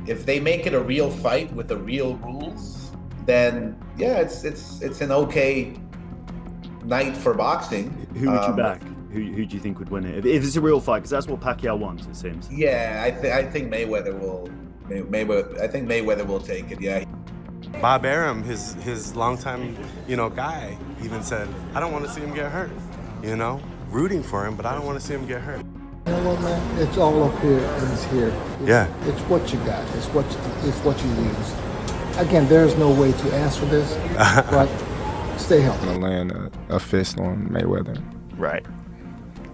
if they make it a real fight with the real rules, then yeah, it's an okay night for boxing. Who would you back? Who do you think would win it if it's a real fight? Because that's what Pacquiao wants, it seems. Yeah, I think Mayweather will. I think Mayweather will take it. Yeah. Bob Arum, his longtime, guy, even said, "I don't want to see him get hurt." Rooting for him, but I don't want to see him get hurt. You know what, man? It's all up here and it's here. It's what you got. It's what you use. Again, there's no way to answer this, but stay healthy. I'm gonna land a fist on Mayweather. Right.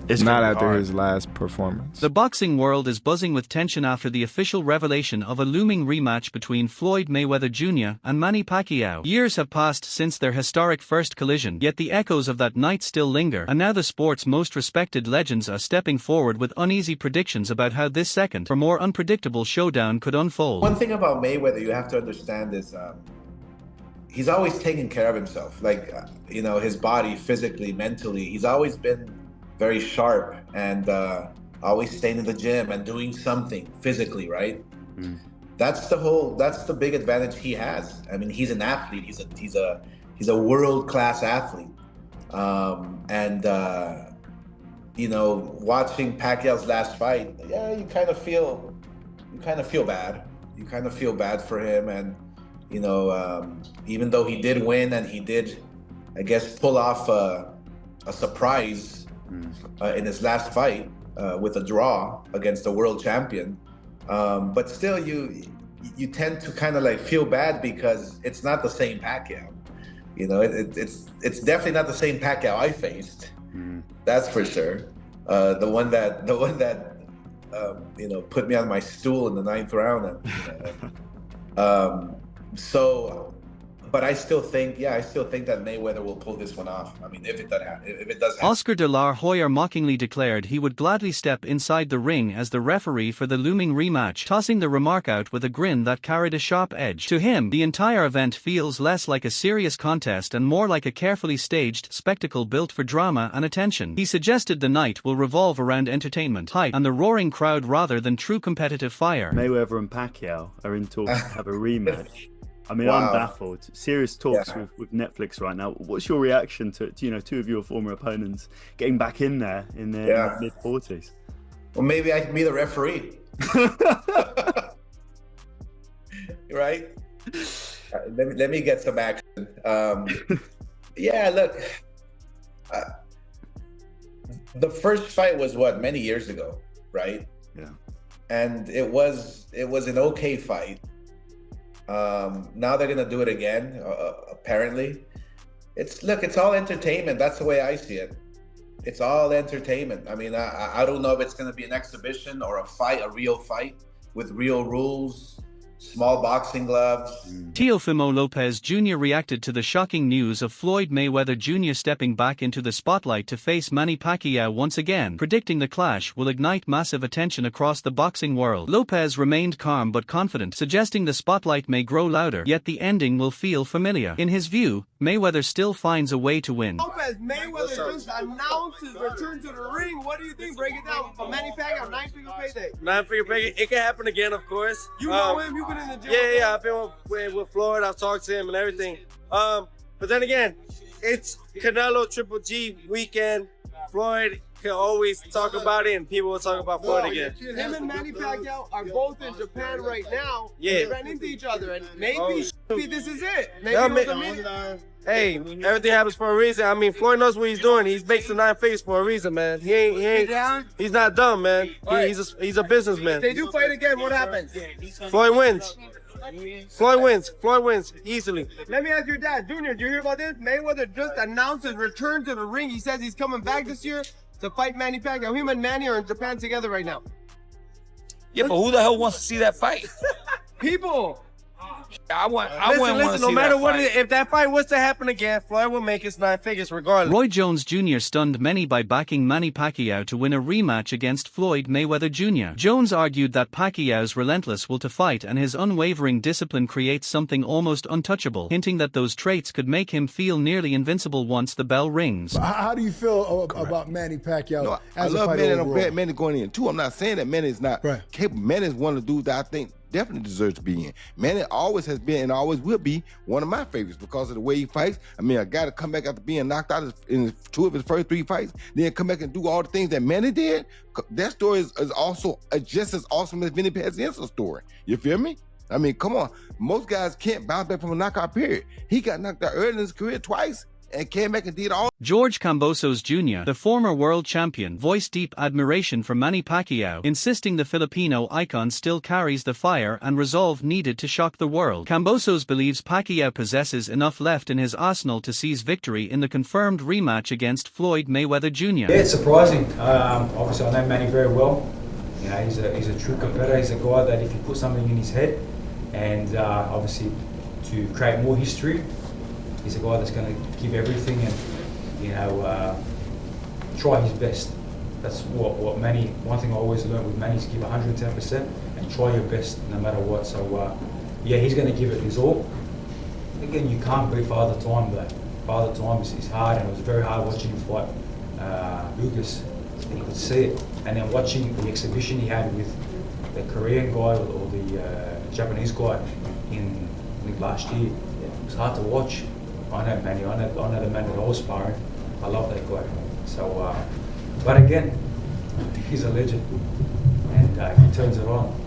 It's not after his last performance. The boxing world is buzzing with tension after the official revelation of a looming rematch between Floyd Mayweather Jr. and Manny Pacquiao. Years have passed since their historic first collision, yet the echoes of that night still linger, and now the sport's most respected legends are stepping forward with uneasy predictions about how this second, or more unpredictable showdown could unfold. One thing about Mayweather you have to understand is he's always taken care of himself. Like, his body, physically, mentally, he's always been very sharp and always staying in the gym and doing something physically, right? That's the big advantage he has. I mean, he's an athlete. He's a world-class athlete. Watching Pacquiao's last fight, yeah, you kind of feel bad. You kind of feel bad for him, and even though he did win and he did, I guess, pull off a surprise in his last fight with a draw against the world champion, but still you tend to kind of like feel bad because it's not the same Pacquiao. It's definitely not the same Pacquiao I faced. That's for sure. The one that put me on my stool in the 9th round. But I still think that Mayweather will pull this one off. I mean, if it does happen. Oscar de la Hoya mockingly declared he would gladly step inside the ring as the referee for the looming rematch, tossing the remark out with a grin that carried a sharp edge. To him, the entire event feels less like a serious contest and more like a carefully staged spectacle built for drama and attention. He suggested the night will revolve around entertainment, hype, and the roaring crowd rather than true competitive fire. Mayweather and Pacquiao are in talks to have a rematch. I mean, Wow. I'm baffled. Serious talks with Netflix right now. What's your reaction to two of your former opponents getting back in there in their mid-40s? Well, maybe I can be the referee. Right? Let me get some action. Look, the first fight was many years ago, right? Yeah. And it was an okay fight. Now they're gonna do it again. Apparently, it's all entertainment. That's the way I see it. It's all entertainment. I mean, I don't know if it's gonna be an exhibition or a real fight with real rules, small boxing gloves. Teofimo Lopez Jr. reacted to the shocking news of Floyd Mayweather Jr. stepping back into the spotlight to face Manny Pacquiao once again, predicting the clash will ignite massive attention across the boxing world. Lopez remained calm but confident, suggesting the spotlight may grow louder, yet the ending will feel familiar. In his view, Mayweather still finds a way to win. Lopez, Mayweather just announced his return to the ring. What do you think? Break it down. For Manny Pacquiao, 9-figure payday. 9-figure payday. It can happen again, of course. You know him. You've been in the gym. Yeah. I've been with Floyd. I've talked to him and everything. But then again, it's Canelo Triple G weekend. Floyd can always talk about it, and people will talk about Floyd again. Him and Manny Pacquiao are both in Japan right now. Yeah. They ran into each other, and maybe this is it. Hey, everything happens for a reason. I mean, Floyd knows what he's doing. He makes the 9 figures for a reason, man. He ain't. He's not dumb, man. He's a businessman. If they do fight again, what happens? Floyd wins. Floyd wins easily. Let me ask your dad, Junior, did you hear about this? Mayweather just announced his return to the ring. He says he's coming back this year to fight Manny Pacquiao. Him and Manny are in Japan together right now. Yeah, but who the hell wants to see that fight? People. Listen, no matter what, if that fight was to happen again, Floyd will make his 9 figures regardless. Roy Jones Jr. stunned many by backing Manny Pacquiao to win a rematch against Floyd Mayweather Jr. Jones argued that Pacquiao's relentless will to fight and his unwavering discipline creates something almost untouchable, hinting that those traits could make him feel nearly invincible once the bell rings. How do you feel about Manny Pacquiao? No, I love Manny, and I'm glad Manny going in too. I'm not saying that Manny is not capable. Manny is one of the dudes that I think definitely deserves to be in. Manny always has been and always will be one of my favorites because of the way he fights. I mean, a guy to come back after being knocked out in 2 of his first 3 fights, then come back and do all the things that Manny did, that story is also just as awesome as Vinny Pazienza's story. You feel me? I mean, come on. Most guys can't bounce back from a knockout period. He got knocked out early in his career twice and came back and did all. George Kambosos Jr., the former world champion, voiced deep admiration for Manny Pacquiao, insisting the Filipino icon still carries the fire and resolve needed to shock the world. Kambosos believes Pacquiao possesses enough left in his arsenal to seize victory in the confirmed rematch against Floyd Mayweather Jr. Yeah, it's surprising. Obviously, I know Manny very well. You know, he's a true competitor. He's a guy that if you put something in his head, and obviously to create more history, he's a guy that's going to give everything and, you know, try his best. That's what Manny, one thing I always learned with Manny is give 110% and try your best no matter what. So, yeah, he's going to give it his all. Again, you can't beat Father Time, but Father Time is hard, and it was very hard watching him fight Lucas, and you could see it. And then watching the exhibition he had with the Korean guy or the Japanese guy in I think last year, it was hard to watch. I know Manny, I know the man that I was sparring. I love that guy. So, but again, he's a legend, and if he turns it on,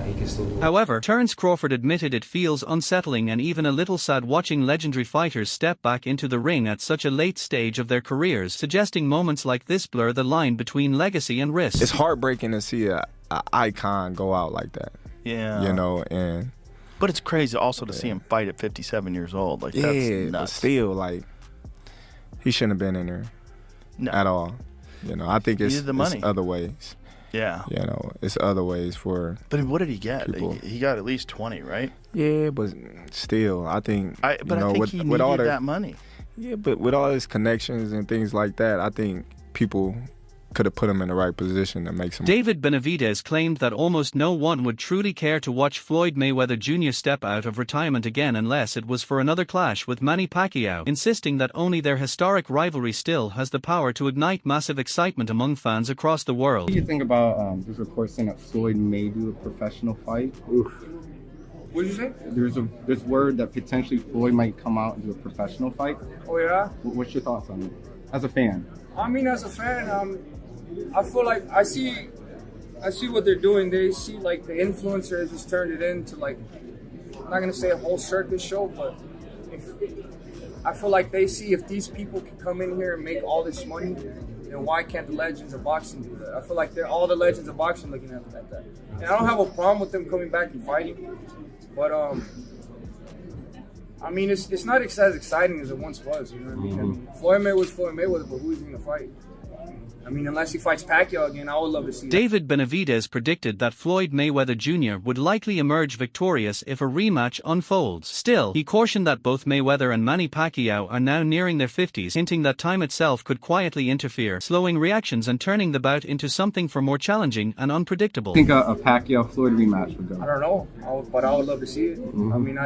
he can still do it. However, Terence Crawford admitted it feels unsettling and even a little sad watching legendary fighters step back into the ring at such a late stage of their careers, suggesting moments like this blur the line between legacy and risk. It's heartbreaking to see an icon go out like that. Yeah. You know, and... But it's crazy also to see him fight at 57 years old. Like, that's nuts. But still, like, he shouldn't have been in there at all. You know, I think it's other ways. Yeah. You know, it's other ways for. But what did he get? People. He got at least 20, right? Yeah, but still, I think. I think he needed that money. Yeah, but with all his connections and things like that, I think people could have put him in the right position to make some. David Benavidez claimed that almost no one would truly care to watch Floyd Mayweather Jr. step out of retirement again unless it was for another clash with Manny Pacquiao, insisting that only their historic rivalry still has the power to ignite massive excitement among fans across the world. What do you think about there's reports saying that Floyd may do a professional fight? Oof. What did you say? There's word that potentially Floyd might come out and do a professional fight. Oh yeah? What's your thoughts on it as a fan? I mean, as a fan, I feel like I see what they're doing. They see like the influencers just turned it into like, I'm not gonna say a whole circus show, but I feel like they see if these people can come in here and make all this money, then why can't the legends of boxing do that? I feel like they're all the legends of boxing looking at that. And I don't have a problem with them coming back and fighting, but I mean it's not as exciting as it once was. You know what I mean? I mean, Floyd Mayweather, but who's he gonna fight? I mean, unless he fights Pacquiao again, I would love to see that. David Benavidez predicted that Floyd Mayweather Jr. would likely emerge victorious if a rematch unfolds. Still, he cautioned that both Mayweather and Manny Pacquiao are now nearing their 50s, hinting that time itself could quietly interfere, slowing reactions and turning the bout into something far more challenging and unpredictable. I think a Pacquiao-Floyd rematch would go. I don't know, but I would love to see it. I mean,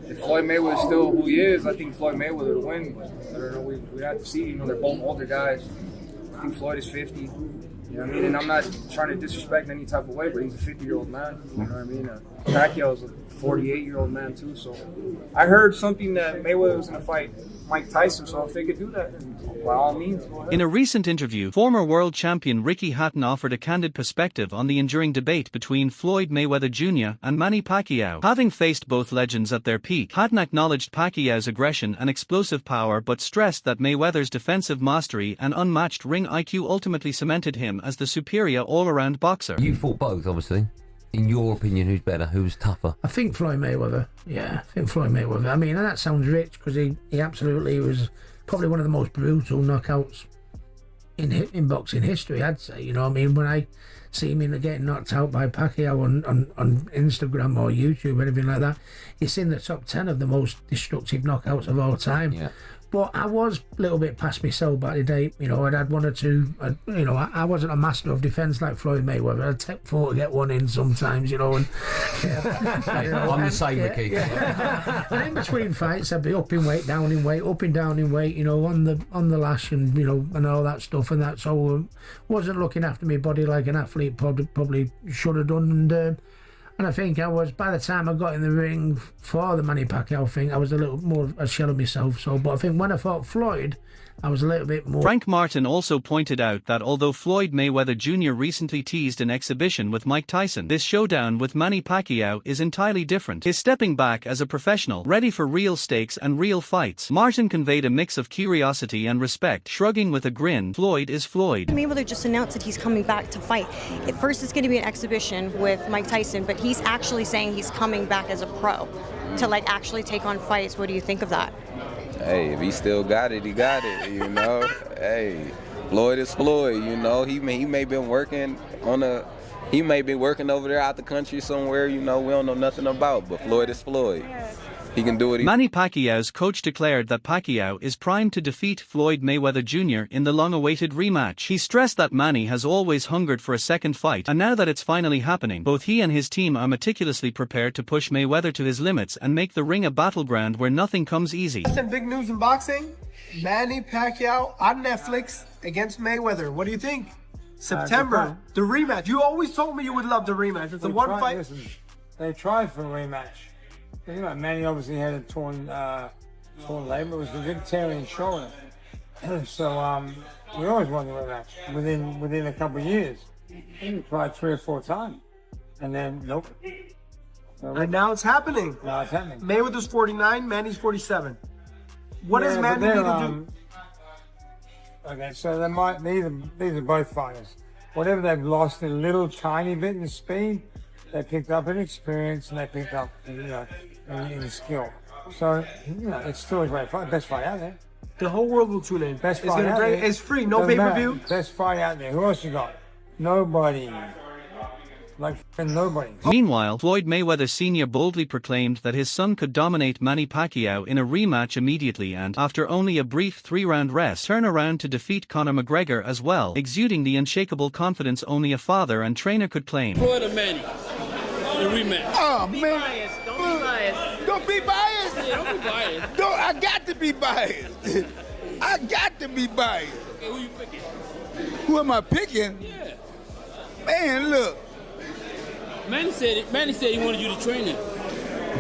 if Floyd Mayweather is still who he is, I think Floyd Mayweather would win. But I don't know, we have to see. You know, they're both older guys. I think Floyd is 50, you know what I mean? And I'm not trying to disrespect any type of way, but he's a 50-year-old man, you know what I mean? Pacquiao's a 48-year-old man too, so I heard something that Mayweather was going to fight Mike Tyson, so if they could do that, then by all means. In a recent interview, former world champion Ricky Hatton offered a candid perspective on the enduring debate between Floyd Mayweather Jr. and Manny Pacquiao. Having faced both legends at their peak, Hatton acknowledged Pacquiao's aggression and explosive power but stressed that Mayweather's defensive mastery and unmatched ring IQ ultimately cemented him as the superior all-around boxer. You fought both, obviously. In your opinion, who's better? Who's tougher? I think Floyd Mayweather. Yeah, I think Floyd Mayweather. I mean, and that sounds rich because he absolutely was probably one of the most brutal knockouts in boxing history, I'd say. You know what I mean? When I see him getting knocked out by Pacquiao on Instagram or YouTube or anything like that, it's in the top 10 of the most destructive knockouts of all time. Yeah. But I was a little bit past myself back in the day. You know, I'd had one or two. You know, I wasn't a master of defence like Floyd Mayweather. I'd take 4 to get one in sometimes. You know, and you know, I'm the same, Ricky. And in between fights, I'd be up in weight, down in weight, up and down in weight. You know, on the lash and you know and all that stuff and that. So wasn't looking after my body like an athlete probably should have done. And And I think I was, by the time I got in the ring for the Manny Pacquiao thing, I was a little more a shell of myself. So, but I think when I fought Floyd, I was a little bit more. Frank Martin also pointed out that although Floyd Mayweather Jr. recently teased an exhibition with Mike Tyson, this showdown with Manny Pacquiao is entirely different. He's stepping back as a professional, ready for real stakes and real fights. Martin conveyed a mix of curiosity and respect, shrugging with a grin, Floyd is Floyd. Mayweather just announced that he's coming back to fight. At first it's going to be an exhibition with Mike Tyson, but he's actually saying he's coming back as a pro to like actually take on fights. What do you think of that? Hey, if he still got it, he got it, you know. Hey, Floyd is Floyd, you know. He may been working he may be working over there out the country somewhere, you know, we don't know nothing about, but Floyd is Floyd. He can do it. Manny Pacquiao's coach declared that Pacquiao is primed to defeat Floyd Mayweather Jr. in the long-awaited rematch. He stressed that Manny has always hungered for a second fight, and now that it's finally happening, both he and his team are meticulously prepared to push Mayweather to his limits and make the ring a battleground where nothing comes easy. Some big news in boxing: Manny Pacquiao on Netflix against Mayweather. What do you think? September, the rematch. You always told me you would love the rematch. It's a one fight. Listen, they tried for a rematch. You know, Manny obviously had a torn leg, but it was a big tear in his shoulder. So we always wanted a rematch within a couple of years. We tried 3 or 4 times, and then nope. So, and now it's happening. Now it's happening. Mayweather's 49, Manny's 47. What does Manny need to do? Okay, so these are both fighters. Whatever they've lost a little tiny bit in speed, they picked up in experience and they picked up, in skill. So, it's still a great fight. Best fight out there. The whole world will tune in. Best fight out there. It's free, no pay-per-view. Best fight out there. Who else you got? Nobody. Like nobody. Meanwhile, Floyd Mayweather Sr. boldly proclaimed that his son could dominate Manny Pacquiao in a rematch immediately and, after only a brief 3-round rest, turn around to defeat Conor McGregor as well, exuding the unshakable confidence only a father and trainer could claim. Floyd or Manny, the rematch. Oh, man. Don't be biased. Don't be biased. Yeah, don't be biased. I got to be biased. I got to be biased. Okay, who you picking? Who am I picking? Yeah. Man, look. Manny said he wanted you to train him.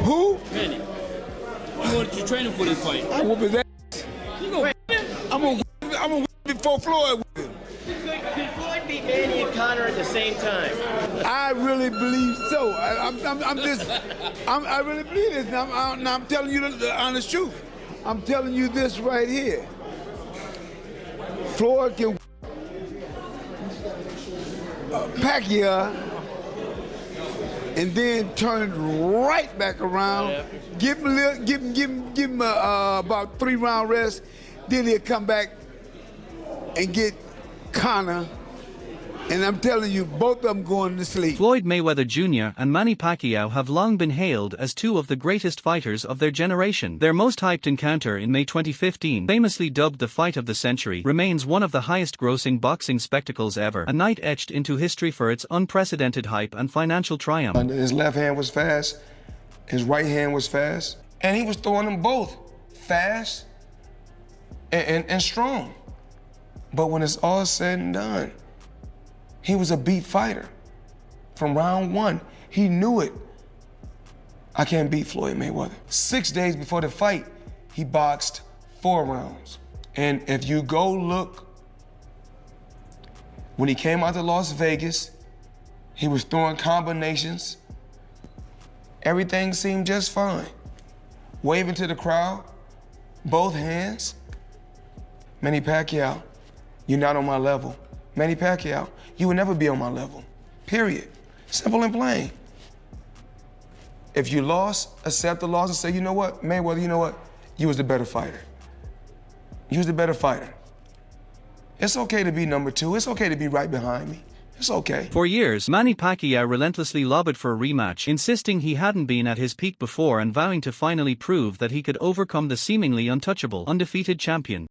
Who? Manny. He wanted you to train him for this fight. I will be that. You gonna I'm gonna before Floyd. Could Floyd beat Manny and Conor at the same time? I really believe so. I really believe this. I'm telling you the honest truth. I'm telling you this right here. Floyd can Pacquiao and then turn it right back around. Yeah. Give him about 3-round rest. Then he'll come back and get Conor. And I'm telling you, both of them going to sleep. Floyd Mayweather Jr. and Manny Pacquiao have long been hailed as two of the greatest fighters of their generation. Their most hyped encounter in May 2015, famously dubbed the fight of the century, remains one of the highest-grossing boxing spectacles ever, a night etched into history for its unprecedented hype and financial triumph. His left hand was fast, his right hand was fast, and he was throwing them both fast and strong. But when it's all said and done, he was a beat fighter. From round 1, he knew it. I can't beat Floyd Mayweather. 6 days before the fight, he boxed 4 rounds. And if you go look, when he came out to Las Vegas, he was throwing combinations. Everything seemed just fine. Waving to the crowd, both hands. Manny Pacquiao, you're not on my level. Manny Pacquiao, you will never be on my level, period. Simple and plain. If you lost, accept the loss and say, you know what, Mayweather, you know what? You was the better fighter. You was the better fighter. It's okay to be number 2. It's okay to be right behind me. It's okay. For years, Manny Pacquiao relentlessly lobbied for a rematch, insisting he hadn't been at his peak before and vowing to finally prove that he could overcome the seemingly untouchable, undefeated champion.